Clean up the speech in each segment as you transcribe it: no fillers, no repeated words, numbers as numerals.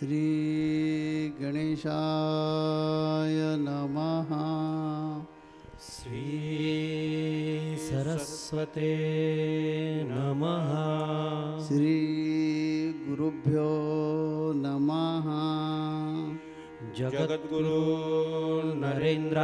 श्री गणेशाय नमः। श्री सरस्वते नमः। श्री गुरुभ्यो नमः। जगद्गुरु नरेंद्राचार्य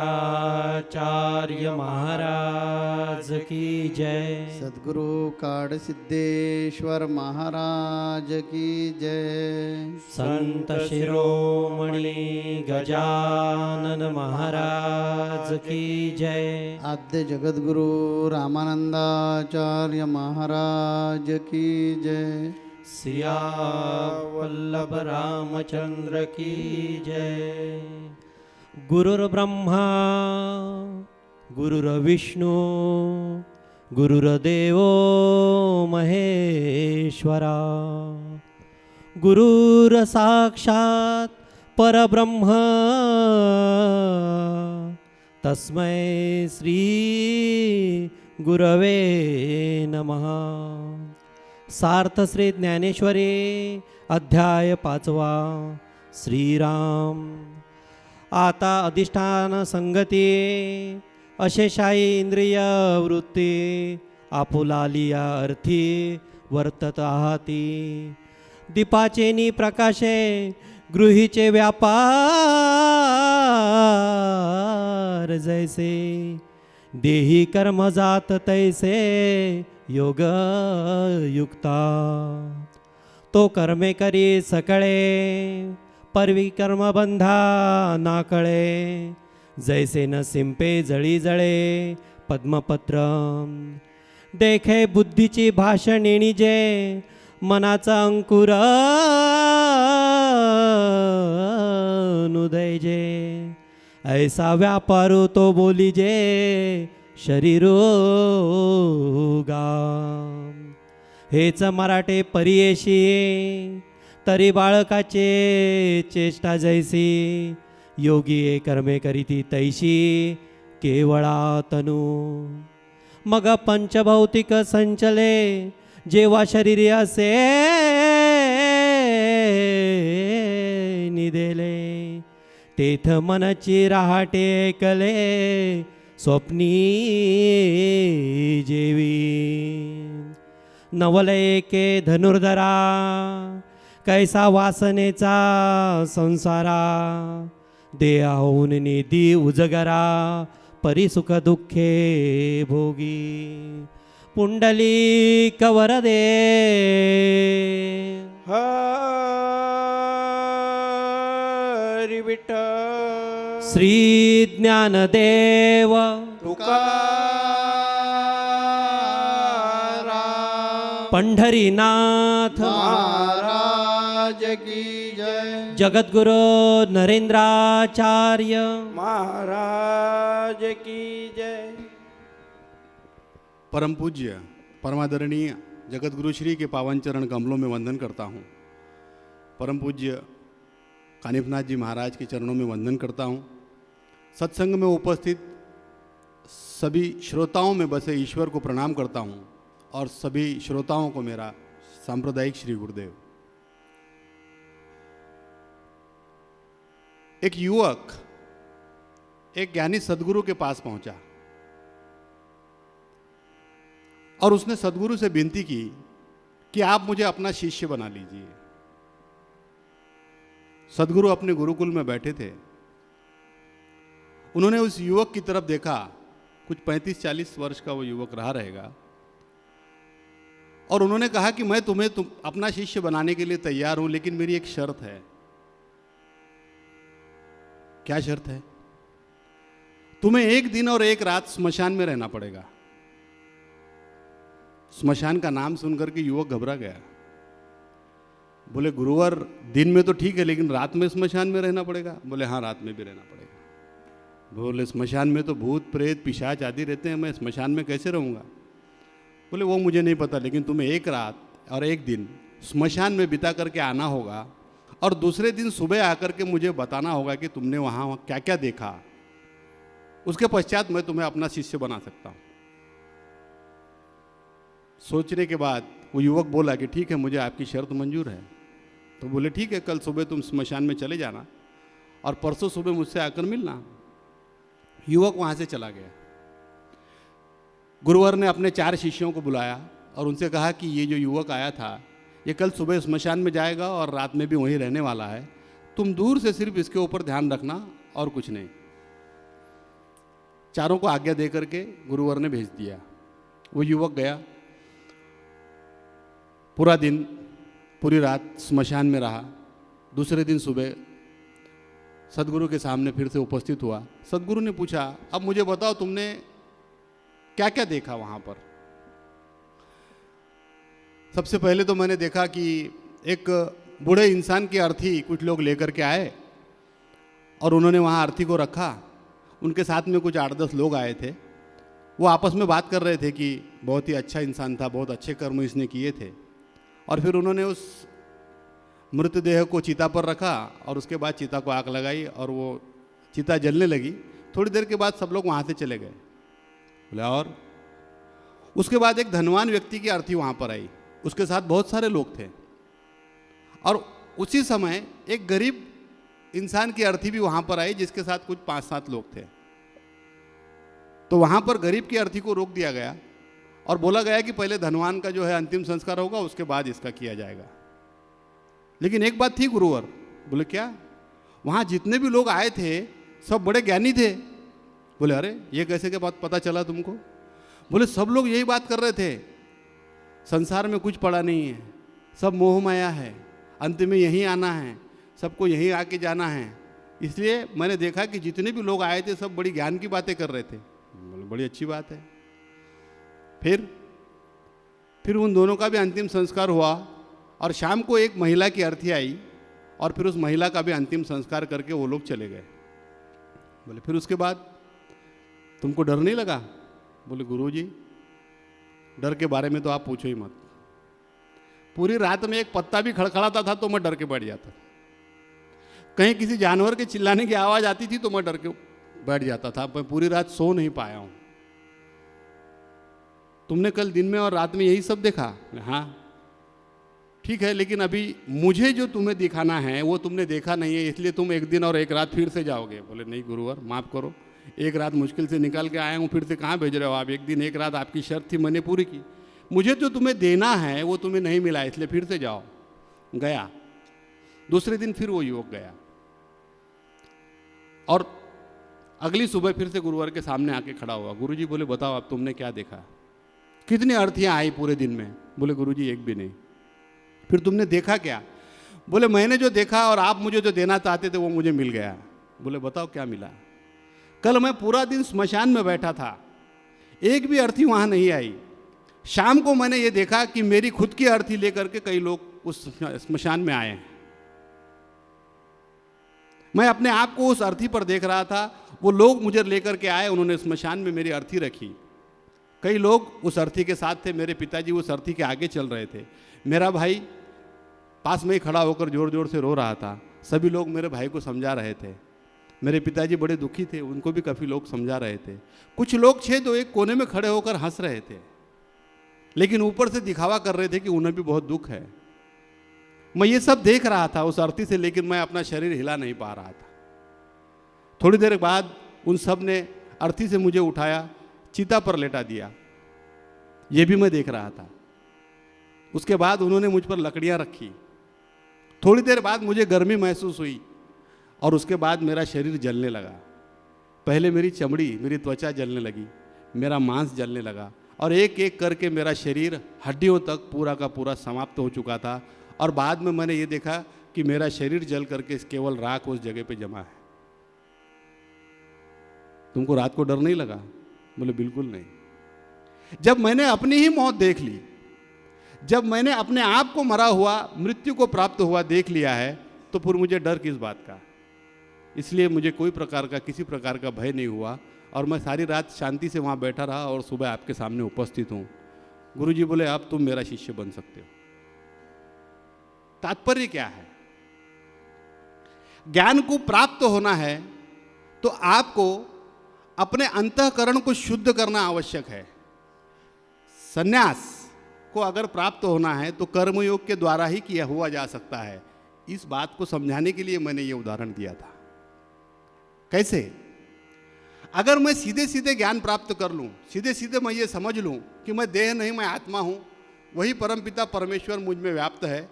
महाराज की जय। सद्गुरु काडसिद्धेश्वर महाराज की जय। संत शिरोमणि गजानन महाराज की जय। आद्य जगद्गुरु रामानंदाचार्य महाराज की जय। सियावल्लभ रामचंद्र की जय। गुरुर्ब्रह्मा गुरुर्विष्णु गुरुर्देवो महेश्वरा। गुरुर्साक्षात् परब्रह्म तस्मै श्री गुरवे नमः। सार्थ श्री ज्ञानेश्वरी अध्याय 5वा। श्रीराम आता अधिष्ठान संगती अशेषाई इंद्रिय वृत्ती आपुलालिया अर्थी वर्तत आहाती। दीपाचेनी प्रकाशे गृहीचे व्यापार जैसे देही कर्म जात तैसे योग युक्ता। तो कर्मे करी सकळे परवी कर्म बंधा नाकळे। जैसे न सिंपे जळी जळे पद्मपत्र देखे बुद्धीची भाषणेणी जे मनाचा अंकुर नुदय ऐसा व्यापारो तो बोलीजे शरीरोगा। हेच मराठे परियेशी तरी बाळकाचे चेष्टा जैसी। योगी कर्मे करीती तैशी केवळा तनु। मग पंचभौतिक संचले जेव्हा शरीरी असे निदेले। तेथ मनची रहाटे ऐकले स्वप्नी जेवी। नवले के धनुर्धरा कैसा वासनेचा संसारा। देहाहून निधी उजगरा परिसुख दुःखे भोगी। पुंडलिक वरदे हरी विठ्ठल। श्री ज्ञानदेव तुकाराम पंढरीनाथ महाराज की जय। जगद्गुरु नरेंद्राचार्य महाराज की जय। परम पूज्य परमादरणीय जगतगुरु श्री के पावन चरण कमलों में वंदन करता हूँ। परम पूज्य कानिफनाथ जी महाराज के चरणों में वंदन करता हूँ। सत्संग में उपस्थित सभी श्रोताओं में बसे ईश्वर को प्रणाम करता हूँ और सभी श्रोताओं को मेरा सांप्रदायिक श्री गुरुदेव। एक युवक एक ज्ञानी सदगुरु के पास पहुंचा और उसने सदगुरु से विनती की कि आप मुझे अपना शिष्य बना लीजिए। सदगुरु अपने गुरुकुल में बैठे थे। उन्होंने उस युवक की तरफ देखा। कुछ 35-40 वर्ष का वो युवक रहा रहेगा और उन्होंने कहा कि मैं तुम्हें अपना शिष्य बनाने के लिए तैयार हूं, लेकिन मेरी एक शर्त है। क्या शर्त है? तुम्हें 1 दिन और 1 रात स्मशान में रहना पड़ेगा। स्मशान का नाम सुनकर के युवक घबरा गया। बोले गुरुवर, दिन में तो ठीक है लेकिन रात में स्मशान में रहना पड़ेगा? बोले हाँ, रात में भी रहना पड़ेगा। बोले स्मशान में तो भूत प्रेत पिशाच आदि रहते हैं, मैं स्मशान में कैसे रहूँगा? बोले वो मुझे नहीं पता, लेकिन तुम्हें 1 रात और 1 दिन स्मशान में बिता करके आना होगा और दूसरे दिन सुबह आकर के मुझे बताना होगा कि तुमने वहाँ क्या क्या देखा। उसके पश्चात मैं तुम्हें अपना शिष्य बना सकता हूँ। सोचने के बाद वो युवक बोला कि ठीक है, मुझे आपकी शर्त मंजूर है। तो बोले ठीक है, कल सुबह तुम स्मशान में चले जाना और परसों सुबह मुझसे आकर मिलना। युवक वहाँ से चला गया। गुरुवर ने अपने 4 शिष्यों को बुलाया और उनसे कहा कि ये जो युवक आया था ये कल सुबह स्मशान में जाएगा और रात में भी वहीं रहने वाला है, तुम दूर से सिर्फ इसके ऊपर ध्यान रखना और कुछ नहीं। चारों को आज्ञा दे करके गुरुवर ने भेज दिया। वो युवक गया, पूरा दिन पूरी रात स्मशान में रहा। दूसरे दिन सुबह सदगुरु के सामने फिर से उपस्थित हुआ। सदगुरु ने पूछा, अब मुझे बताओ तुमने क्या क्या देखा वहाँ पर। सबसे पहले तो मैंने देखा कि एक बूढ़े इंसान की अर्थी कुछ लोग लेकर के आए और उन्होंने वहाँ अर्थी को रखा। उनके साथ में कुछ 8-10 लोग आए थे। वो आपस में बात कर रहे थे कि बहुत ही अच्छा इंसान था, बहुत अच्छे कर्म इसने किए थे। और फिर उन्होंने उस मृतदेह को चिता पर रखा और उसके बाद चिता को आग लगाई और वो चिता जलने लगी। थोड़ी देर के बाद सब लोग वहाँ से चले गए। बोले और उसके बाद एक धनवान व्यक्ति की अर्थी वहाँ पर आई, उसके साथ बहुत सारे लोग थे। और उसी समय एक गरीब इंसान की अर्थी भी वहाँ पर आई जिसके साथ कुछ 5-7 लोग थे। तो वहाँ पर गरीब की अर्थी को रोक दिया गया और बोला गया कि पहले धनवान का जो है अंतिम संस्कार होगा, उसके बाद इसका किया जाएगा। लेकिन एक बात थी गुरुवर, बोले क्या? वहाँ जितने भी लोग आए थे सब बड़े ज्ञानी थे। बोले अरे ये कैसे के बात पता चला तुमको? बोले सब लोग यही बात कर रहे थे, संसार में कुछ पड़ा नहीं है, सब मोह माया है, अंत में यहीं आना है, सबको यहीं आके जाना है। इसलिए मैंने देखा कि जितने भी लोग आए थे सब बड़ी ज्ञान की बातें कर रहे थे। बोले बड़ी अच्छी बात है। फिर उन दोनों का भी अंतिम संस्कार हुआ और शाम को एक महिला की अर्थी आई और फिर उस महिला का भी अंतिम संस्कार करके वो लोग चले गए। बोले फिर उसके बाद तुमको डर नहीं लगा? बोले गुरुजी डर के बारे में तो आप पूछो ही मत। पूरी रात में एक पत्ता भी खड़खड़ाता था तो मैं डर के बैठ जाता। कहीं किसी जानवर के चिल्लाने की आवाज़ आती थी तो मैं डर के बैठ जाता था। मैं पूरी रात सो नहीं पाया हूँ। तुमने कल दिन में और रात में यही सब देखा? हाँ ठीक है, लेकिन अभी मुझे जो तुम्हें दिखाना है वो तुमने देखा नहीं है, इसलिए तुम एक दिन और एक रात फिर से जाओगे। बोले नहीं गुरुवर माफ़ करो, एक रात मुश्किल से निकाल के आया हूँ, फिर से कहाँ भेज रहे हो आप? एक दिन एक रात आपकी शर्त थी, मैंने पूरी की। मुझे जो तुम्हें देना है वो तुम्हें नहीं मिला, इसलिए फिर से जाओ। गया। दूसरे दिन फिर वो युवक गया और अगली सुबह फिर से गुरुवर के सामने आके खड़ा हुआ। गुरुजी बोले बताओ अब तुमने क्या देखा? कितनी अर्थियाँ आई पूरे दिन में? बोले गुरुजी एक भी नहीं। फिर तुमने देखा क्या? बोले मैंने जो देखा और आप मुझे जो देना चाहते थे वो मुझे मिल गया। बोले बताओ क्या मिला? कल मैं पूरा दिन स्मशान में बैठा था, एक भी अर्थी वहाँ नहीं आई। शाम को मैंने ये देखा कि मेरी खुद की अर्थी लेकर के कई लोग उस स्मशान में आए हैं। मैं अपने आप को उस अर्थी पर देख रहा था, वो लोग मुझे लेकर के आए, उन्होंने स्मशान में मेरी अर्थी रखी। कई लोग उस अर्थी के साथ थे, मेरे पिताजी उस अर्थी के आगे चल रहे थे, मेरा भाई पास में ही खड़ा होकर जोर जोर से रो रहा था। सभी लोग मेरे भाई को समझा रहे थे। मेरे पिताजी बड़े दुखी थे, उनको भी काफ़ी लोग समझा रहे थे। कुछ लोग थे जो एक कोने में खड़े होकर हंस रहे थे, लेकिन ऊपर से दिखावा कर रहे थे कि उन्हें भी बहुत दुख है। मैं ये सब देख रहा था उस अर्थी से, लेकिन मैं अपना शरीर हिला नहीं पा रहा था। थोड़ी देर बाद उन सब ने अर्थी से मुझे उठाया, चिता पर लेटा दिया, ये भी मैं देख रहा था। उसके बाद उन्होंने मुझ पर लकड़ियाँ रखी। थोड़ी देर बाद मुझे गर्मी महसूस हुई और उसके बाद मेरा शरीर जलने लगा। पहले मेरी चमड़ी, मेरी त्वचा जलने लगी, मेरा मांस जलने लगा और एक एक करके मेरा शरीर हड्डियों तक पूरा का पूरा समाप्त हो चुका था। और बाद में मैंने ये देखा कि मेरा शरीर जल करके केवल राख उस जगह पे जमा है। तुमको रात को डर नहीं लगा? बोले बिल्कुल नहीं। जब मैंने अपनी ही मौत देख ली, जब मैंने अपने आप को मरा हुआ, मृत्यु को प्राप्त हुआ देख लिया है, तो फिर मुझे डर किस बात का? इसलिए मुझे कोई प्रकार का, किसी प्रकार का भय नहीं हुआ और मैं सारी रात शांति से वहाँ बैठा रहा और सुबह आपके सामने उपस्थित हूँ। गुरुजी बोले अब तुम मेरा शिष्य बन सकते हो। तात्पर्य क्या है? ज्ञान को प्राप्त होना है तो आपको अपने अंतःकरण को शुद्ध करना आवश्यक है। सन्यास को अगर प्राप्त होना है तो कर्मयोग के द्वारा ही किया हुआ जा सकता है। इस बात को समझाने के लिए मैंने ये उदाहरण दिया था। कैसे? अगर मैं सीधे सीधे ज्ञान प्राप्त कर लूं, सीधे सीधे मैं ये समझ लूं कि मैं देह नहीं, मैं आत्मा हूं, वही परमपिता परमेश्वर मुझ में व्याप्त है,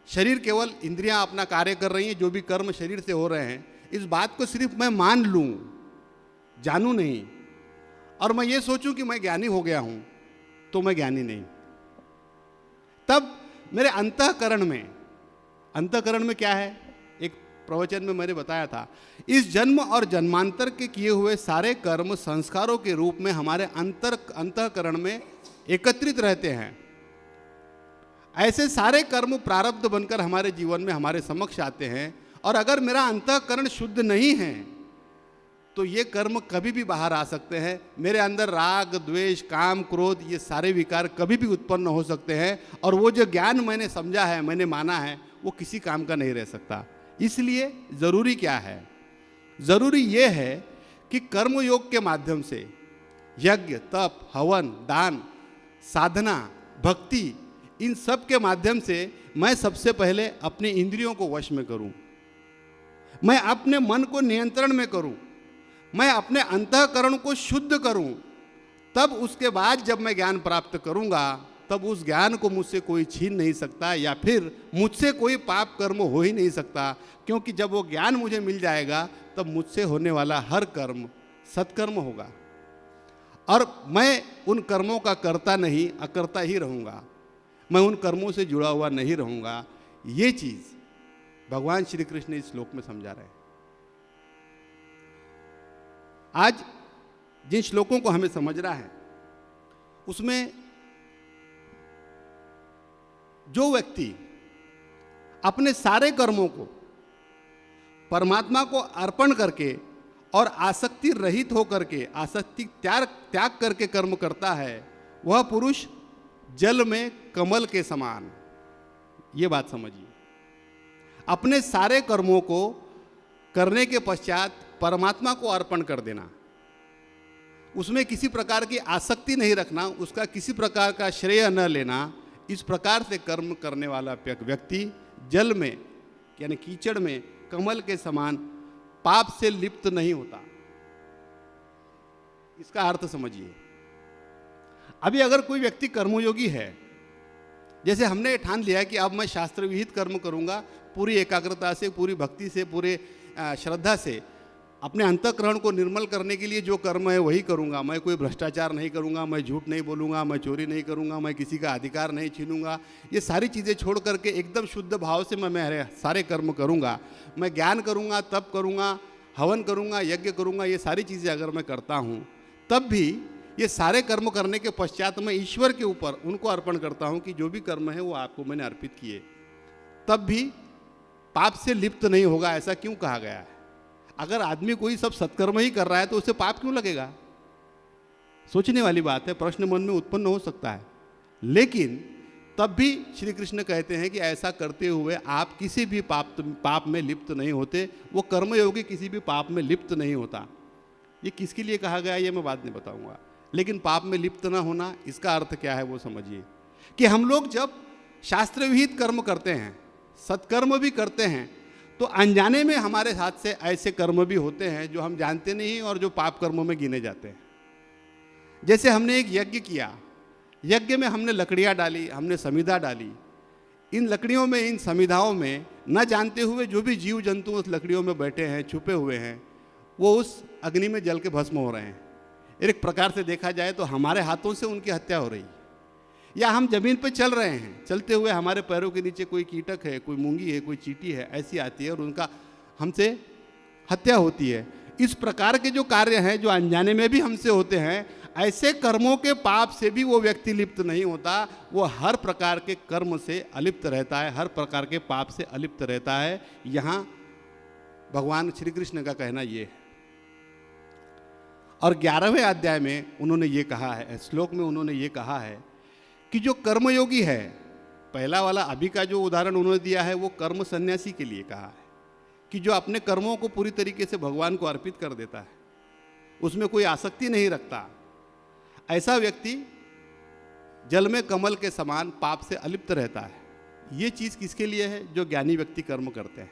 शरीर केवल इंद्रियां अपना कार्य कर रही हैं, जो भी कर्म शरीर से हो रहे हैं, इस बात को सिर्फ मैं मान लूं, जानूं नहीं, और मैं ये सोचूं कि मैं ज्ञानी हो गया हूं, तो मैं ज्ञानी नहीं। तब मेरे अंतःकरण में क्या है? एक प्रवचन में मैंने बताया था, इस जन्म और जन्मांतर के किए हुए सारे कर्म संस्कारों के रूप में हमारे अंतःकरण में एकत्रित रहते हैं। ऐसे सारे कर्म प्रारब्ध बनकर हमारे जीवन में हमारे समक्ष आते हैं, और अगर मेरा अंतःकरण शुद्ध नहीं है तो ये कर्म कभी भी बाहर आ सकते हैं। मेरे अंदर राग, द्वेष, काम, क्रोध, ये सारे विकार कभी भी उत्पन्न हो सकते हैं, और वो जो ज्ञान मैंने समझा है, मैंने माना है, वो किसी काम का नहीं रह सकता। इसलिए ज़रूरी क्या है? ज़रूरी ये है कि कर्मयोग के माध्यम से यज्ञ, तप, हवन, दान, साधना, भक्ति, इन सब के माध्यम से मैं सबसे पहले अपनी इंद्रियों को वश में करूं, मैं अपने मन को नियंत्रण में करूं, मैं अपने अंतःकरण को शुद्ध करूं। तब उसके बाद जब मैं ज्ञान प्राप्त करूंगा, तब उस ज्ञान को मुझसे कोई छीन नहीं सकता, या फिर मुझसे कोई पाप कर्म हो ही नहीं सकता, क्योंकि जब वो ज्ञान मुझे मिल जाएगा तब मुझसे होने वाला हर कर्म सत्कर्म होगा, और मैं उन कर्मों का कर्ता नहीं, अकर्ता ही रहूँगा, मैं उन कर्मों से जुड़ा हुआ नहीं रहूँगा। ये चीज़ भगवान श्री कृष्ण इस श्लोक में समझा रहे हैं। आज जिन श्लोकों को हमें समझना है, उसमें जो व्यक्ति अपने सारे कर्मों को परमात्मा को अर्पण करके और आसक्ति रहित होकर के, आसक्ति त्याग करके कर्म करता है, वह पुरुष जल में कमल के समान। ये बात समझिए। अपने सारे कर्मों को करने के पश्चात परमात्मा को अर्पण कर देना, उसमें किसी प्रकार की आसक्ति नहीं रखना, उसका किसी प्रकार का श्रेय न लेना, इस प्रकार से कर्म करने वाला व्यक्ति जल में यानी कीचड़ में कमल के समान पाप से लिप्त नहीं होता। इसका अर्थ समझिए। अभी अगर कोई व्यक्ति कर्मयोगी है, जैसे हमने ठान लिया कि अब मैं शास्त्र विहित कर्म करूंगा, पूरी एकाग्रता से, पूरी भक्ति से, पूरे श्रद्धा से अपने अंतःकरण को निर्मल करने के लिए जो कर्म है वही करूंगा। मैं कोई भ्रष्टाचार नहीं करूंगा, मैं झूठ नहीं बोलूंगा, मैं चोरी नहीं करूंगा, मैं किसी का अधिकार नहीं छीनूंगा। ये सारी चीज़ें छोड़ करके एकदम शुद्ध भाव से मैं सारे कर्म करूंगा। मैं ज्ञान करूंगा, तप करूंगा, हवन करूंगा, यज्ञ करूंगा। ये सारी चीज़ें अगर मैं करता हूं, तब भी ये सारे कर्म करने के पश्चात मैं ईश्वर के ऊपर उनको अर्पण करता हूं कि जो भी कर्म है वो आपको मैंने अर्पित किए, तब भी पाप से लिप्त नहीं होगा। ऐसा क्यों कहा गया है? अगर आदमी कोई सब सत्कर्म ही कर रहा है तो उसे पाप क्यों लगेगा? सोचने वाली बात है, प्रश्न मन में उत्पन्न हो सकता है। लेकिन तब भी श्री कृष्ण कहते हैं कि ऐसा करते हुए आप किसी भी पाप में लिप्त नहीं होते। वो कर्मयोगी किसी भी पाप में लिप्त नहीं होता। ये किसके लिए कहा गया ये मैं बाद में बताऊंगा। लेकिन पाप में लिप्त ना होना, इसका अर्थ क्या है वो समझिए। कि हम लोग जब शास्त्र विहित कर्म करते हैं, सत्कर्म भी करते हैं, तो अनजाने में हमारे हाथ से ऐसे कर्म भी होते हैं जो हम जानते नहीं और जो पाप कर्मों में गिने जाते हैं। जैसे हमने एक यज्ञ किया, यज्ञ में हमने लकड़ियाँ डाली, हमने समिधा डाली। इन लकड़ियों में, इन समिधाओं में न जानते हुए जो भी जीव जंतु उस लकड़ियों में बैठे हैं, छुपे हुए हैं, वो उस अग्नि में जल के भस्म हो रहे हैं। एक प्रकार से देखा जाए तो हमारे हाथों से उनकी हत्या हो रही है। या हम जमीन पर चल रहे हैं, चलते हुए हमारे पैरों के नीचे कोई कीटक है, कोई मूंगी है, कोई चींटी है, ऐसी आती है और उनका हमसे हत्या होती है। इस प्रकार के जो कार्य हैं जो अनजाने में भी हमसे होते हैं, ऐसे कर्मों के पाप से भी वो व्यक्ति लिप्त नहीं होता। वो हर प्रकार के कर्म से अलिप्त रहता है, हर प्रकार के पाप से अलिप्त रहता है। यहाँ भगवान श्री कृष्ण का कहना ये है। और 11वें अध्याय में उन्होंने ये कहा है, श्लोक में उन्होंने ये कहा है कि जो कर्मयोगी है, पहला वाला अभी का जो उदाहरण उन्होंने दिया है वो कर्म सन्यासी के लिए कहा है कि जो अपने कर्मों को पूरी तरीके से भगवान को अर्पित कर देता है, उसमें कोई आसक्ति नहीं रखता। ऐसा व्यक्ति जल में कमल के समान पाप से अलिप्त रहता है। ये चीज़ किसके लिए है? जो ज्ञानी व्यक्ति कर्म करते हैं।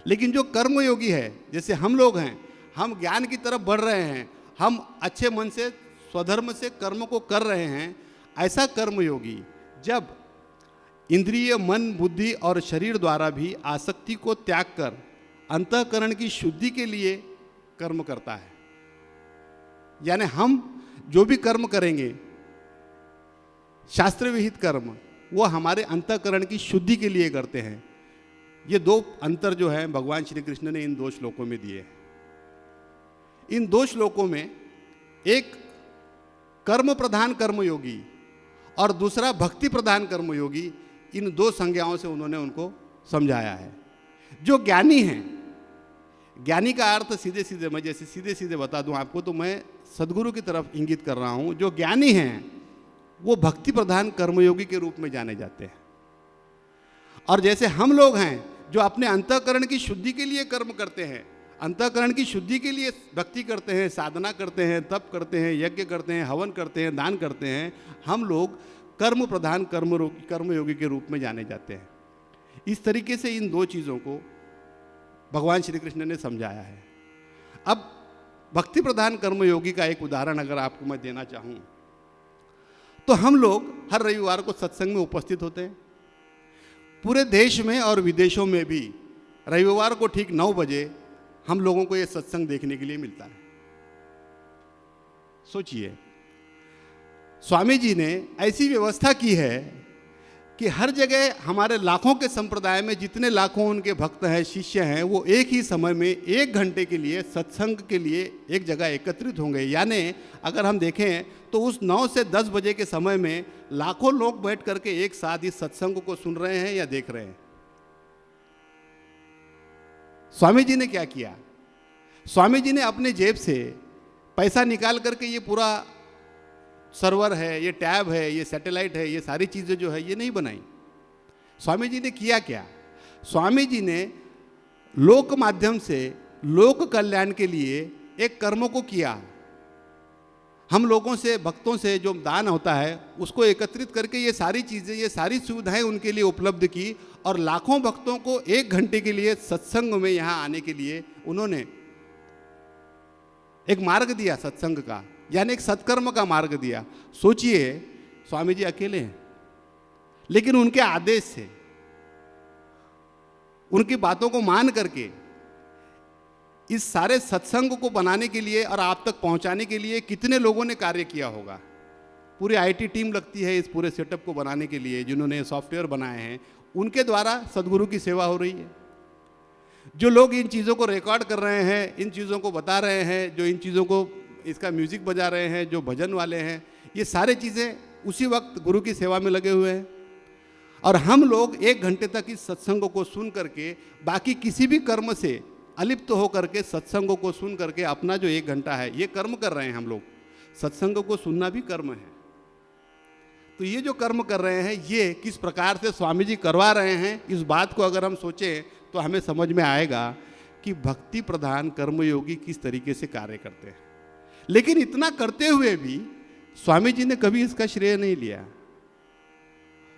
लेकिन जो कर्मयोगी है, जैसे हम लोग हैं, हम ज्ञान की तरफ बढ़ रहे हैं, हम अच्छे मन से स्वधर्म से कर्म को कर रहे हैं, ऐसा कर्मयोगी जब इंद्रिय, मन, बुद्धि और शरीर द्वारा भी आसक्ति को त्याग कर अंतःकरण की शुद्धि के लिए कर्म करता है। यानी हम जो भी कर्म करेंगे, शास्त्र विहित कर्म, वो हमारे अंतःकरण की शुद्धि के लिए करते हैं। ये दो अंतर जो है भगवान श्री कृष्ण ने इन दो श्लोकों में दिए हैं। इन दो श्लोकों में एक कर्म प्रधान कर्मयोगी और दूसरा भक्ति प्रधान कर्मयोगी, इन दो संज्ञाओं से उन्होंने उनको समझाया है। जो ज्ञानी हैं, ज्ञानी का अर्थ सीधे सीधे, मैं जैसे सीधे सीधे बता दूं आपको, तो मैं सदगुरु की तरफ इंगित कर रहा हूं। जो ज्ञानी हैं वो भक्ति प्रधान कर्मयोगी के रूप में जाने जाते हैं। और जैसे हम लोग हैं जो अपने अंतःकरण की शुद्धि के लिए कर्म करते हैं, अंतःकरण की शुद्धि के लिए भक्ति करते हैं, साधना करते हैं, तप करते हैं, यज्ञ करते हैं, हवन करते हैं, दान करते हैं, हम लोग कर्म प्रधान कर्मयोगी के रूप में जाने जाते हैं। इस तरीके से इन दो चीज़ों को भगवान श्री कृष्ण ने समझाया है। अब भक्ति प्रधान कर्मयोगी का एक उदाहरण अगर आपको मैं देना चाहूँ, तो हम लोग हर रविवार को सत्संग में उपस्थित होते हैं। पूरे देश में और विदेशों में भी रविवार को ठीक 9 बजे हम लोगों को ये सत्संग देखने के लिए मिलता है। सोचिए, स्वामी जी ने ऐसी व्यवस्था की है कि हर जगह हमारे लाखों के संप्रदाय में जितने लाखों उनके भक्त हैं, शिष्य हैं, वो एक ही समय में 1 घंटे के लिए सत्संग के लिए एक जगह एकत्रित होंगे। यानी अगर हम देखें तो उस 9 से 10 बजे के समय में लाखों लोग बैठ करके एक साथ इस सत्संग को सुन रहे हैं या देख रहे हैं। स्वामी जी ने क्या किया? स्वामी जी ने अपने जेब से पैसा निकाल करके ये पूरा सर्वर है, ये टैब है, ये सैटेलाइट है, ये सारी चीज़ें जो है ये नहीं बनाई। स्वामी जी ने किया क्या? स्वामी जी ने लोक माध्यम से लोक कल्याण के लिए एक कर्म को किया। हम लोगों से, भक्तों से जो दान होता है उसको एकत्रित करके ये सारी चीज़ें, ये सारी सुविधाएं उनके लिए उपलब्ध की और लाखों भक्तों को 1 घंटे के लिए सत्संग में यहाँ आने के लिए उन्होंने एक मार्ग दिया सत्संग का, यानी एक सत्कर्म का मार्ग दिया। सोचिए, स्वामी जी अकेले हैं, लेकिन उनके आदेश से, उनकी बातों को मान करके इस सारे सत्संग को बनाने के लिए और आप तक पहुंचाने के लिए कितने लोगों ने कार्य किया होगा। पूरी आईटी टीम लगती है इस पूरे सेटअप को बनाने के लिए, जिन्होंने सॉफ्टवेयर बनाए हैं उनके द्वारा सदगुरु की सेवा हो रही है। जो लोग इन चीज़ों को रिकॉर्ड कर रहे हैं, इन चीज़ों को बता रहे हैं, जो इन चीज़ों को इसका म्यूज़िक बजा रहे हैं, जो भजन वाले हैं, ये सारे चीज़ें उसी वक्त गुरु की सेवा में लगे हुए हैं। और हम लोग 1 घंटे तक इस सत्संग को सुन करके, बाकी किसी भी कर्म से अलिप्त होकर के सत्संग को सुन करके अपना जो 1 घंटा है ये कर्म कर रहे हैं हम लोग। सत्संग को सुनना भी कर्म है। तो ये जो कर्म कर रहे हैं ये किस प्रकार से स्वामी जी करवा रहे हैं, इस बात को अगर हम सोचें तो हमें समझ में आएगा कि भक्ति प्रधान कर्मयोगी किस तरीके से कार्य करते हैं। लेकिन इतना करते हुए भी स्वामी जी ने कभी इसका श्रेय नहीं लिया।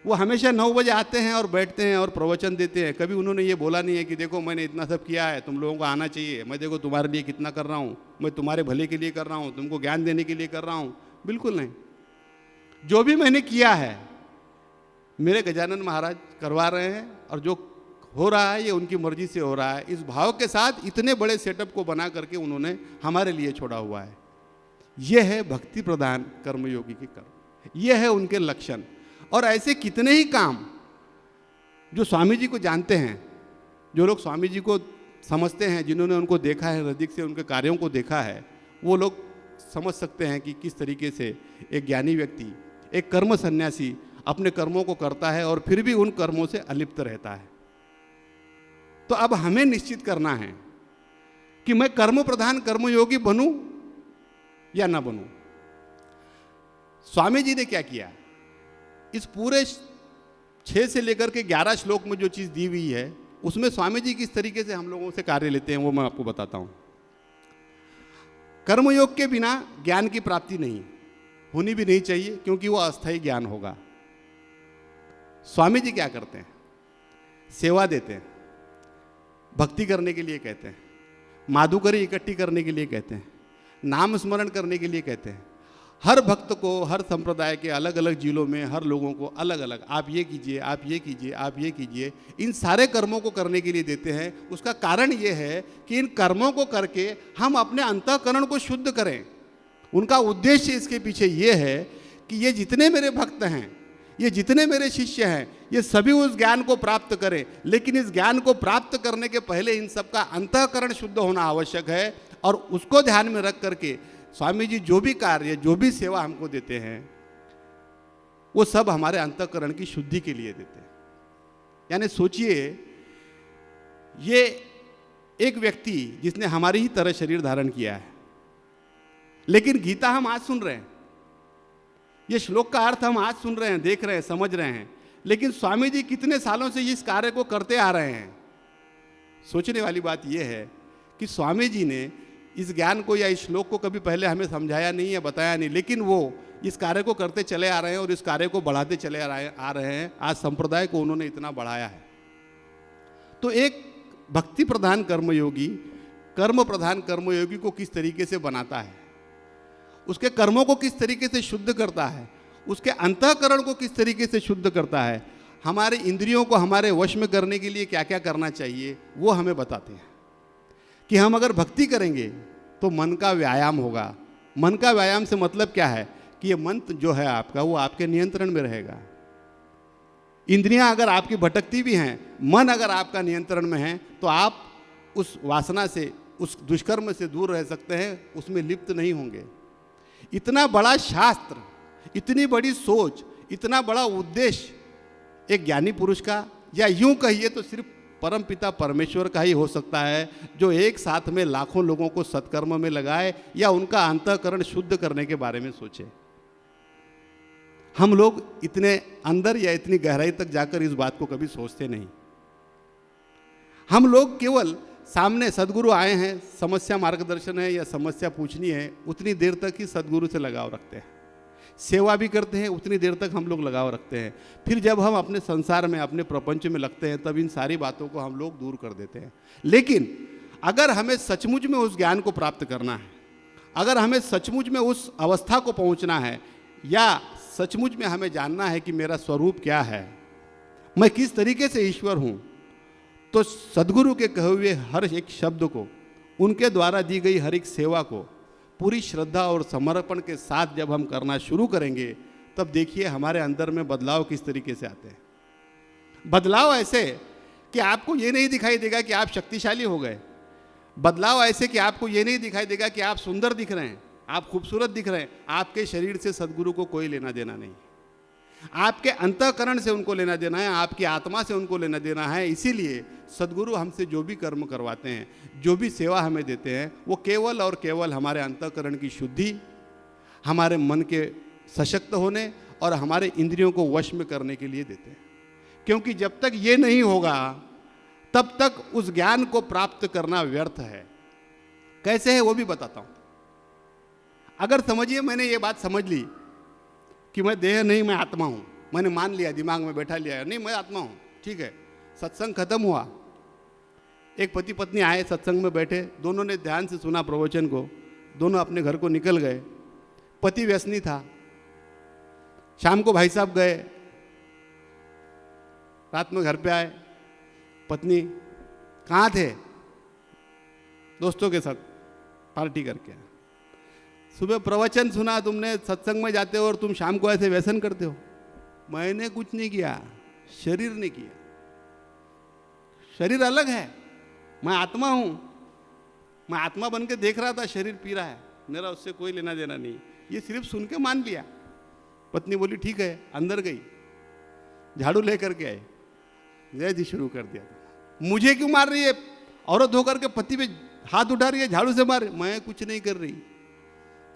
वो हमेशा 9 बजे आते हैं और बैठते हैं और प्रवचन देते हैं। कभी उन्होंने ये बोला नहीं है कि देखो मैंने इतना सब किया है, तुम लोगों को आना चाहिए, मैं देखो तुम्हारे लिए कितना कर रहा हूँ, मैं तुम्हारे भले के लिए कर रहा हूँ, तुमको ज्ञान देने के लिए कर रहा हूँ। बिल्कुल नहीं। जो भी मैंने किया है मेरे गजानन महाराज करवा रहे हैं और जो हो रहा है ये उनकी मर्जी से हो रहा है। इस भाव के साथ इतने बड़े सेटअप को बना करके उन्होंने हमारे लिए छोड़ा हुआ है। यह है भक्ति प्रधान कर्मयोगी के कर्म, यह है उनके लक्षण। और ऐसे कितने ही काम जो स्वामी जी को जानते हैं, जो लोग स्वामी जी को समझते हैं, जिन्होंने उनको देखा है, नज़दीक से उनके कार्यों को देखा है, वो लोग समझ सकते हैं कि किस तरीके से एक ज्ञानी व्यक्ति, एक कर्म सन्यासी अपने कर्मों को करता है और फिर भी उन कर्मों से अलिप्त रहता है। तो अब हमें निश्चित करना है कि मैं कर्म प्रधान कर्मयोगी बनूं या ना बनूं। स्वामी जी ने क्या किया, इस पूरे 6 से लेकर के 11 श्लोक में जो चीज़ दी हुई है उसमें स्वामी जी किस तरीके से हम लोगों से कार्य लेते हैं वो मैं आपको बताता हूँ। कर्मयोग के बिना ज्ञान की प्राप्ति नहीं होनी भी नहीं चाहिए, क्योंकि वो अस्थायी ज्ञान होगा। स्वामी जी क्या करते हैं, सेवा देते हैं, भक्ति करने के लिए कहते हैं, माधुकरी इकट्ठी करने के लिए कहते हैं, नाम स्मरण करने के लिए कहते हैं। हर भक्त को हर संप्रदाय के अलग अलग जिलों में हर लोगों को अलग अलग आप ये कीजिए, आप ये कीजिए, आप ये कीजिए, इन सारे कर्मों को करने के लिए देते हैं। उसका कारण ये है कि इन कर्मों को करके हम अपने अंतःकरण को शुद्ध करें। उनका उद्देश्य इसके पीछे ये है कि ये जितने मेरे भक्त हैं, ये जितने मेरे शिष्य हैं, ये सभी उस ज्ञान को प्राप्त करें, लेकिन इस ज्ञान को प्राप्त करने के पहले इन सबका अंतःकरण शुद्ध होना आवश्यक है। और उसको ध्यान में रख करके स्वामी जी जो भी कार्य, जो भी सेवा हमको देते हैं, वो सब हमारे अंतःकरण की शुद्धि के लिए देते हैं। यानी सोचिए, ये एक व्यक्ति जिसने हमारी ही तरह शरीर धारण किया है, लेकिन गीता हम आज सुन रहे हैं, ये श्लोक का अर्थ हम आज सुन रहे हैं, देख रहे हैं, समझ रहे हैं, लेकिन स्वामी जी कितने सालों से इस कार्य को करते आ रहे हैं। सोचने वाली बात यह है कि स्वामी जी ने इस ज्ञान को या इस श्लोक को कभी पहले हमें समझाया नहीं या बताया नहीं, लेकिन वो इस कार्य को करते चले आ रहे हैं और इस कार्य को बढ़ाते चले आ रहे हैं। आज संप्रदाय को उन्होंने इतना बढ़ाया है। तो एक भक्ति प्रधान कर्मयोगी कर्म प्रधान कर्मयोगी को किस तरीके से बनाता है, उसके कर्मों को किस तरीके से शुद्ध करता है, उसके अंतःकरण को किस तरीके से शुद्ध करता है, हमारे इंद्रियों को हमारे वश में करने के लिए क्या क्या करना चाहिए, वो हमें बताते हैं। कि हम अगर भक्ति करेंगे तो मन का व्यायाम होगा। मन का व्यायाम से मतलब क्या है कि ये मन जो है आपका, वो आपके नियंत्रण में रहेगा। इंद्रियां अगर आपकी भटकती भी हैं, मन अगर आपका नियंत्रण में है, तो आप उस वासना से, उस दुष्कर्म से दूर रह सकते हैं, उसमें लिप्त नहीं होंगे। इतना बड़ा शास्त्र, इतनी बड़ी सोच, इतना बड़ा उद्देश्य एक ज्ञानी पुरुष का, या यूं कहिए तो सिर्फ परम पिता परमेश्वर का ही हो सकता है, जो एक साथ में लाखों लोगों को सत्कर्म में लगाए या उनका अंतःकरण शुद्ध करने के बारे में सोचे। हम लोग इतने अंदर या इतनी गहराई तक जाकर इस बात को कभी सोचते नहीं। हम लोग केवल सामने सदगुरु आए हैं, समस्या मार्गदर्शन है या समस्या पूछनी है, उतनी देर तक ही सदगुरु से लगाव रखते हैं। सेवा भी करते हैं, उतनी देर तक हम लोग लगाव रखते हैं। फिर जब हम अपने संसार में, अपने प्रपंच में लगते हैं, तब इन सारी बातों को हम लोग दूर कर देते हैं। लेकिन अगर हमें सचमुच में उस ज्ञान को प्राप्त करना है, अगर हमें सचमुच में उस अवस्था को पहुंचना है, या सचमुच में हमें जानना है कि मेरा स्वरूप क्या है, मैं किस तरीके से ईश्वर हूं, तो सदगुरु के कहे हुए हर एक शब्द को, उनके द्वारा दी गई हर एक सेवा को पूरी श्रद्धा और समर्पण के साथ जब हम करना शुरू करेंगे, तब देखिए हमारे अंदर में बदलाव किस तरीके से आते हैं। बदलाव ऐसे कि आपको ये नहीं दिखाई देगा कि आप शक्तिशाली हो गए। बदलाव ऐसे कि आपको ये नहीं दिखाई देगा कि आप सुंदर दिख रहे हैं, आप खूबसूरत दिख रहे हैं। आपके शरीर से सदगुरु को कोई लेना देना नहीं, आपके अंतःकरण से उनको लेना देना है, आपकी आत्मा से उनको लेना देना है। इसीलिए सदगुरु हमसे जो भी कर्म करवाते हैं, जो भी सेवा हमें देते हैं, वो केवल और केवल हमारे अंतःकरण की शुद्धि, हमारे मन के सशक्त होने और हमारे इंद्रियों को वश में करने के लिए देते हैं। क्योंकि जब तक ये नहीं होगा, तब तक उस ज्ञान को प्राप्त करना व्यर्थ है। कैसे है वो भी बताता हूं। अगर समझिए, मैंने ये बात समझ ली कि मैं देह नहीं, मैं आत्मा हूं, मैंने मान लिया, दिमाग में बैठा लिया, नहीं मैं आत्मा हूं, ठीक है। सत्संग खत्म हुआ, एक पति पत्नी आए, सत्संग में बैठे, दोनों ने ध्यान से सुना प्रवचन को, दोनों अपने घर को निकल गए। पति व्यसनी था, शाम को भाई साहब गए, रात में घर पे आए, पत्नी कहाँ थे? दोस्तों के साथ पार्टी करके। सुबह प्रवचन सुना तुमने, सत्संग में जाते हो और तुम शाम को ऐसे व्यसन करते हो। मैंने कुछ नहीं किया, शरीर ने किया। शरीर अलग है, मैं आत्मा हूं, मैं आत्मा बन के देख रहा था, शरीर पी रहा है, मेरा उससे कोई लेना देना नहीं। ये सिर्फ सुन के मान लिया। पत्नी बोली ठीक है, अंदर गई, झाड़ू लेकर के आई, जय जी शुरू कर दिया। मुझे क्यों मार रही है? औरत होकर के पति पे हाथ उठा रही है, झाड़ू से मार। मैं कुछ नहीं कर रही,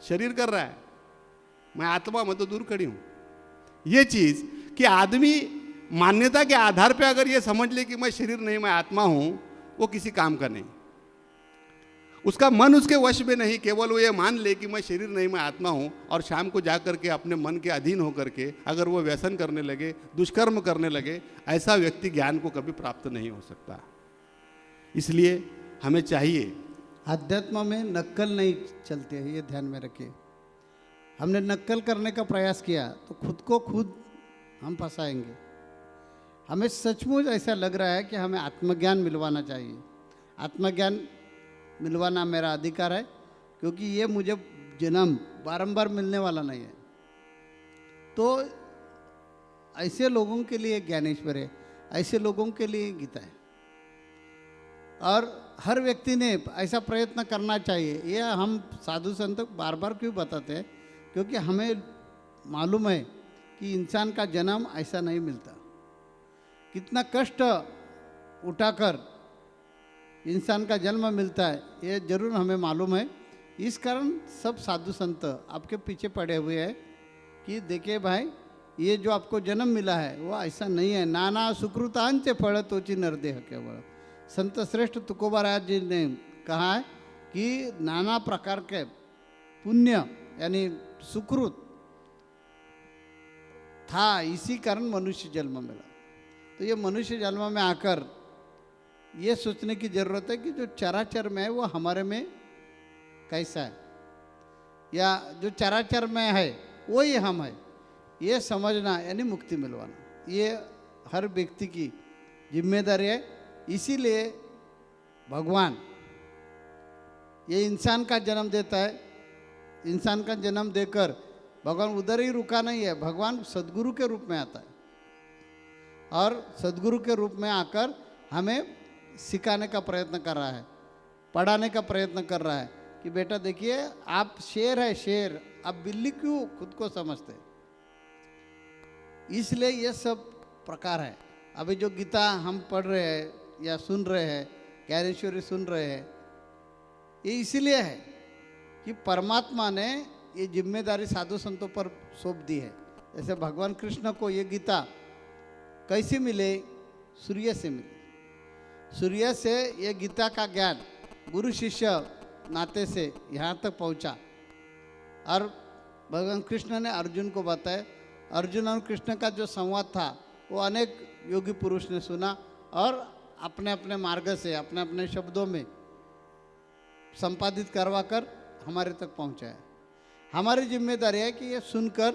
शरीर कर रहा है, मैं आत्मा, मैं तो दूर खड़ी हूं। ये चीज कि आदमी मान्यता के आधार पे अगर ये समझ ले कि मैं शरीर नहीं, मैं आत्मा हूं, वो किसी काम का नहीं। उसका मन उसके वश में नहीं, केवल वो ये मान ले कि मैं शरीर नहीं, मैं आत्मा हूँ, और शाम को जा करके अपने मन के अधीन होकर के अगर वो व्यसन करने लगे, दुष्कर्म करने लगे, ऐसा व्यक्ति ज्ञान को कभी प्राप्त नहीं हो सकता। इसलिए हमें चाहिए, अध्यात्म में नक्कल नहीं चलती है, ये ध्यान में रखिए। हमने नक्कल करने का प्रयास किया तो खुद को खुद हम फंसाएंगे। हमें सचमुच ऐसा लग रहा है कि हमें आत्मज्ञान मिलवाना चाहिए। आत्मज्ञान मिलवाना मेरा अधिकार है, क्योंकि ये मुझे जन्म बारंबार मिलने वाला नहीं है। तो ऐसे लोगों के लिए ज्ञानेश्वर है, ऐसे लोगों के लिए गीता है। और हर व्यक्ति ने ऐसा प्रयत्न करना चाहिए। ये हम साधु संत बार बार क्यों बताते हैं? क्योंकि हमें मालूम है कि इंसान का जन्म ऐसा नहीं मिलता। कितना कष्ट उठाकर इंसान का जन्म मिलता है, ये जरूर हमें मालूम है। इस कारण सब साधु संत आपके पीछे पड़े हुए हैं कि देखिए भाई, ये जो आपको जन्म मिला है वो ऐसा नहीं है। नाना सुकृतांचे फल तोची नरदेह केवल। संत श्रेष्ठ तुकोबा राज जी ने कहा है कि नाना प्रकार के पुण्य यानी सुकृत था, इसी कारण मनुष्य जन्म मिला। तो ये मनुष्य जन्म में आकर ये सोचने की ज़रूरत है कि जो चराचर में है वो हमारे में कैसा है, या जो चराचर में है वो ही हम है, ये समझना यानी मुक्ति मिलवाना, ये हर व्यक्ति की जिम्मेदारी है। इसीलिए भगवान ये इंसान का जन्म देता है। इंसान का जन्म देकर भगवान उधर ही रुका नहीं है, भगवान सद्गुरु के रूप में आता है और सद्गुरु के रूप में आकर हमें सिखाने का प्रयत्न कर रहा है, पढ़ाने का प्रयत्न कर रहा है कि बेटा देखिए, आप शेर है शेर, आप बिल्ली क्यों खुद को समझते? इसलिए ये सब प्रकार है। अभी जो गीता हम पढ़ रहे हैं या सुन रहे हैं, ज्ञानेश्वरी सुन रहे हैं, ये इसीलिए है कि परमात्मा ने ये जिम्मेदारी साधु संतों पर सौंप दी है। जैसे भगवान कृष्ण को ये गीता कैसे मिले? सूर्य से मिले। सूर्य से ये गीता का ज्ञान गुरु शिष्य नाते से यहाँ तक पहुँचा और भगवान कृष्ण ने अर्जुन को बताया। अर्जुन और कृष्ण का जो संवाद था वो अनेक योगी पुरुष ने सुना और अपने अपने मार्ग से, अपने अपने शब्दों में संपादित करवा कर हमारे तक पहुँचाया। हमारी जिम्मेदारी है कि ये सुनकर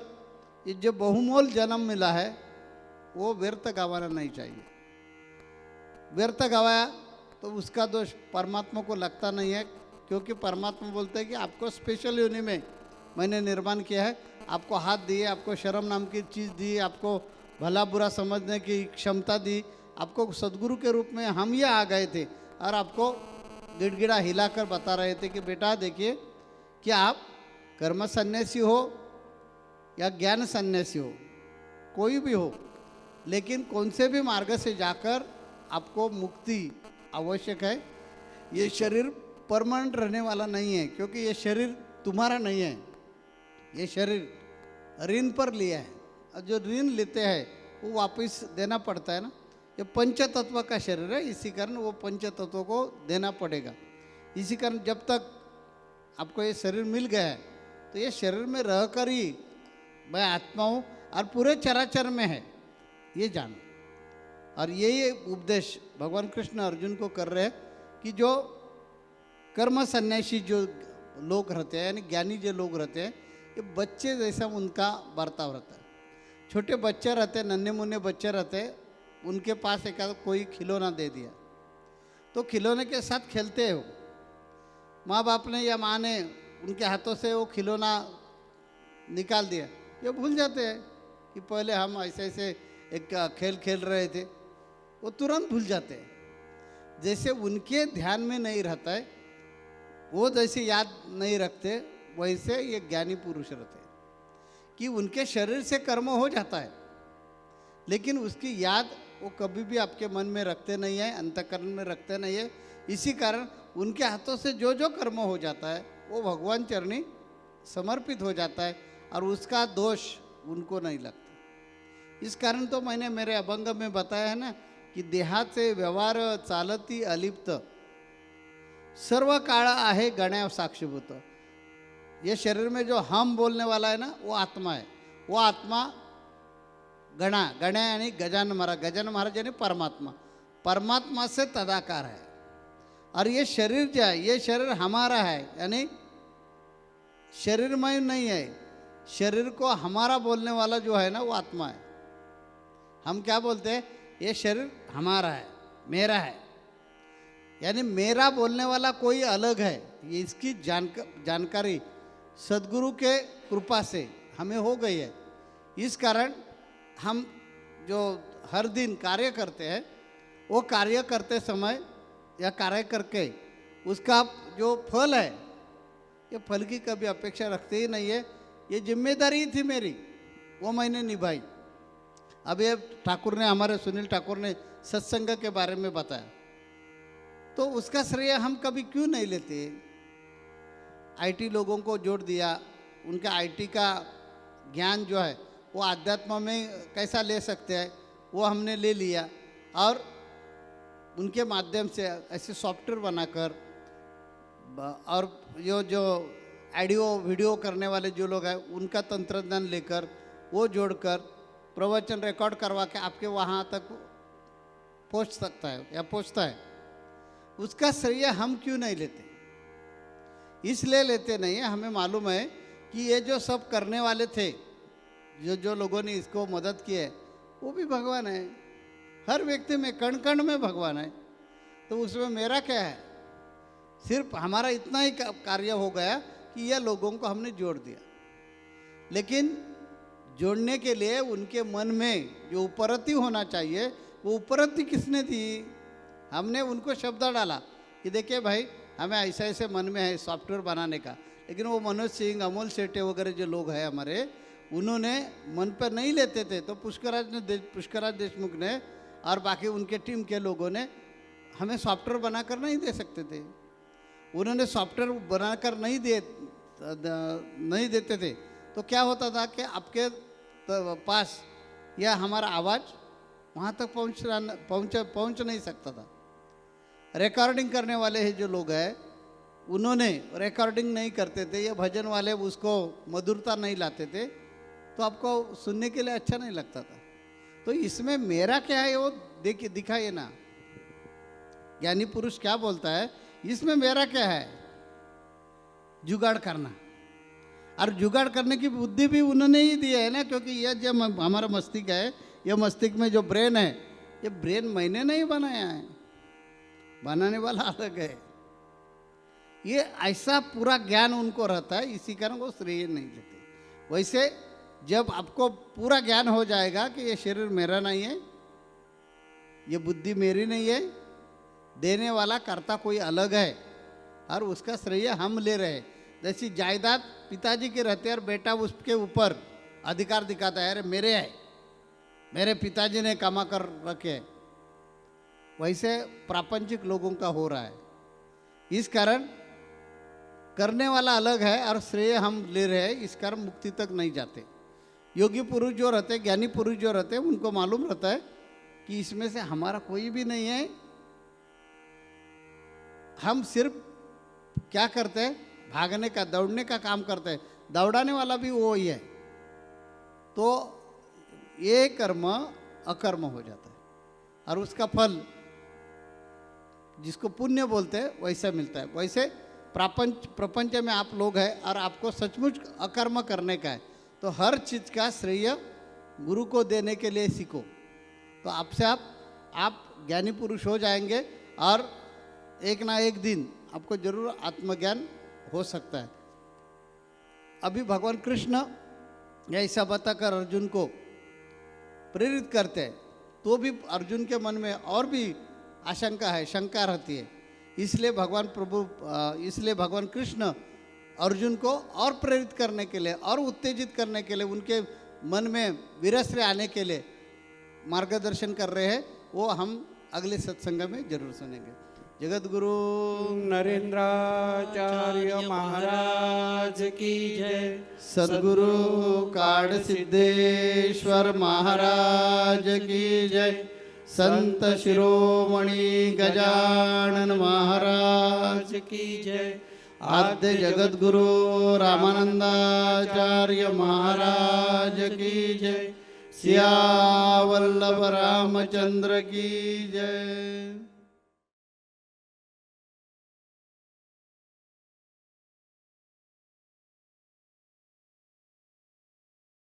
ये जो बहुमोल जन्म मिला है वो व्यर्थ गंवाना नहीं चाहिए। व्यर्थ गंवाया तो उसका दोष परमात्मा को लगता नहीं है, क्योंकि परमात्मा बोलते हैं कि आपको स्पेशल योनि में मैंने निर्माण किया है, आपको हाथ दिए, आपको शर्म नाम की चीज़ दी, आपको भला बुरा समझने की क्षमता दी, आपको सद्गुरु के रूप में हम ये आ गए थे और आपको गिड़गिड़ा हिलाकर बता रहे थे कि बेटा देखिए कि आप कर्म सन्यासी हो या ज्ञान सन्यासी हो, कोई भी हो, लेकिन कौन से भी मार्ग से जाकर आपको मुक्ति आवश्यक है। ये शरीर परमानेंट रहने वाला नहीं है, क्योंकि ये शरीर तुम्हारा नहीं है, ये शरीर ऋण पर लिया है और जो ऋण लेते हैं वो वापस देना पड़ता है ना। ये पंच तत्व का शरीर है, इसी कारण वो पंच तत्व को देना पड़ेगा। इसी कारण जब तक आपको ये शरीर मिल गया है तो ये शरीर में रहकर ही मैं आत्मा हूँ और पूरे चराचर में है, ये जानो। और ये उपदेश भगवान कृष्ण अर्जुन को कर रहे हैं कि जो कर्म सन्यासी जो लोग रहते हैं, यानी ज्ञानी जो लोग रहते हैं, ये बच्चे जैसा उनका बर्ताव रहता है। छोटे बच्चे रहते हैं, नन्हे मुन्ने बच्चे रहते हैं, उनके पास एक कोई खिलौना दे दिया तो खिलौने के साथ खेलते हो। माँ बाप ने या माँ ने उनके हाथों से वो खिलौना निकाल दिया, ये भूल जाते हैं कि पहले हम ऐसे ऐसे एक खेल खेल रहे थे, वो तुरंत भूल जाते हैं। जैसे उनके ध्यान में नहीं रहता है, वो जैसे याद नहीं रखते, वैसे ये ज्ञानी पुरुष रहते हैं कि उनके शरीर से कर्म हो जाता है, लेकिन उसकी याद वो कभी भी आपके मन में रखते नहीं है, अंतःकरण में रखते नहीं है। इसी कारण उनके हाथों से जो जो कर्म हो जाता है वो भगवान चरणी समर्पित हो जाता है और उसका दोष उनको नहीं लगता। इस कारण तो मैंने मेरे अभंग में बताया है ना कि देहाचे व्यवहार चालती अलिप्त, सर्व काळ आहे गण्या साक्षीभूत। ये शरीर में जो हम बोलने वाला है ना, वो आत्मा है। वो आत्मा गणा, गण्या यानी गजानन महाराज यानी परमात्मा, परमात्मा से तदाकार है। और ये शरीर जो है, ये शरीर हमारा है, यानी शरीरमय नहीं है। शरीर को हमारा बोलने वाला जो है ना, वो आत्मा है। हम क्या बोलते हैं, ये शरीर हमारा है, मेरा है, यानी मेरा बोलने वाला कोई अलग है। ये इसकी जानकारी सदगुरु के कृपा से हमें हो गई है। इस कारण हम जो हर दिन कार्य करते हैं, वो कार्य करते समय या कार्य करके उसका जो फल है, ये फल की कभी अपेक्षा रखते ही नहीं है। ये जिम्मेदारी थी मेरी, वो मैंने निभाई। अब ये ठाकुर ने, हमारे सुनील ठाकुर ने सत्संग के बारे में बताया, तो उसका श्रेय हम कभी क्यों नहीं लेते। आईटी लोगों को जोड़ दिया, उनका आईटी का ज्ञान जो है वो आध्यात्म में कैसा ले सकते हैं, वो हमने ले लिया। और उनके माध्यम से ऐसे सॉफ्टवेयर बनाकर, और जो ऑडियो वीडियो करने वाले जो लोग हैं, उनका तंत्रज्ञान लेकर, वो जोड़कर प्रवचन रिकॉर्ड करवा के आपके वहाँ तक पहुँच सकता है या पहुँचता है। उसका श्रेय हम क्यों नहीं लेते। इसलिए लेते नहीं है, हमें मालूम है कि ये जो सब करने वाले थे, जो लोगों ने इसको मदद की है, वो भी भगवान है। हर व्यक्ति में, कण कण में भगवान है। तो उसमें मेरा क्या है, सिर्फ हमारा इतना ही कार्य हो गया कि यह लोगों को हमने जोड़ दिया। लेकिन जोड़ने के लिए उनके मन में जो उपरति होना चाहिए, वो उपरति किसने दी। हमने उनको शब्द डाला कि देखिए भाई, हमें ऐसा ऐसे मन में है सॉफ्टवेयर बनाने का। लेकिन वो मनोज सिंह, अमोल सेठे वगैरह जो लोग हैं हमारे, उन्होंने मन पर नहीं लेते थे। तो पुष्कराज देशमुख ने और बाकी उनके टीम के लोगों ने हमें सॉफ्टवेयर बनाकर नहीं दे सकते थे। उन्होंने सॉफ्टवेयर बनाकर नहीं देते थे, तो क्या होता था कि आपके पास या हमारा आवाज़ वहाँ तक पहुँच नहीं सकता था। रिकॉर्डिंग करने वाले जो लोग हैं, उन्होंने रिकॉर्डिंग नहीं करते थे, ये भजन वाले उसको मधुरता नहीं लाते थे, तो आपको सुनने के लिए अच्छा नहीं लगता था। तो इसमें मेरा क्या है वो देखिए, दिखाइए ना। ज्ञानी पुरुष क्या बोलता है, इसमें मेरा क्या है, जुगाड़ करना। और जुगाड़ करने की बुद्धि भी उन्होंने ही दी है ना, क्योंकि यह जो हमारा मस्तिष्क है, यह मस्तिष्क में जो ब्रेन है, ये ब्रेन मैंने नहीं बनाया है, बनाने वाला अलग है। ये ऐसा पूरा ज्ञान उनको रहता है, इसी कारण वो श्रेय नहीं लेते। वैसे जब आपको पूरा ज्ञान हो जाएगा कि ये शरीर मेरा नहीं है, ये बुद्धि मेरी नहीं है, देने वाला कर्ता कोई अलग है, और उसका श्रेय हम ले रहे हैं। जैसी जायदाद पिताजी के रहते हैं और बेटा उसके ऊपर अधिकार दिखाता है, अरे मेरे है, मेरे पिताजी ने कमा कर रखे, वैसे प्रापंचिक लोगों का हो रहा है। इस कारण करने वाला अलग है और श्रेय हम ले रहे हैं, इस कारण मुक्ति तक नहीं जाते। योगी पुरुष जो रहते हैं, ज्ञानी पुरुष जो रहते हैं, उनको मालूम रहता है कि इसमें से हमारा कोई भी नहीं है। हम सिर्फ क्या करते हैं, भागने का, दौड़ने का काम करते हैं, दौड़ाने वाला भी वो ही है। तो ये कर्म अकर्म हो जाता है और उसका फल जिसको पुण्य बोलते हैं वैसा मिलता है। वैसे प्रपंच में आप लोग हैं और आपको सचमुच अकर्म करने का है, तो हर चीज़ का श्रेय गुरु को देने के लिए सीखो, तो आपसे आप ज्ञानी पुरुष हो जाएंगे और एक ना एक दिन आपको जरूर आत्मज्ञान हो सकता है। अभी भगवान कृष्ण ऐसा बताकर अर्जुन को प्रेरित करते हैं, तो भी अर्जुन के मन में और भी आशंका है, शंका रहती है। इसलिए भगवान कृष्ण अर्जुन को और प्रेरित करने के लिए और उत्तेजित करने के लिए, उनके मन में वीरश्रेय आने के लिए मार्गदर्शन कर रहे हैं। वो हम अगले सत्संग में जरूर सुनेंगे। जगत गुरु नरेंद्राचार्य महाराज की जय। सद्गुरु काड़ सिद्धेश्वर महाराज की जय। संत शिरोमणी गजानन महाराज की जय। आद्य जगद्गुरु रामानंदाचार्य महाराज की जय। सियावल्लभ रामचंद्र की जय।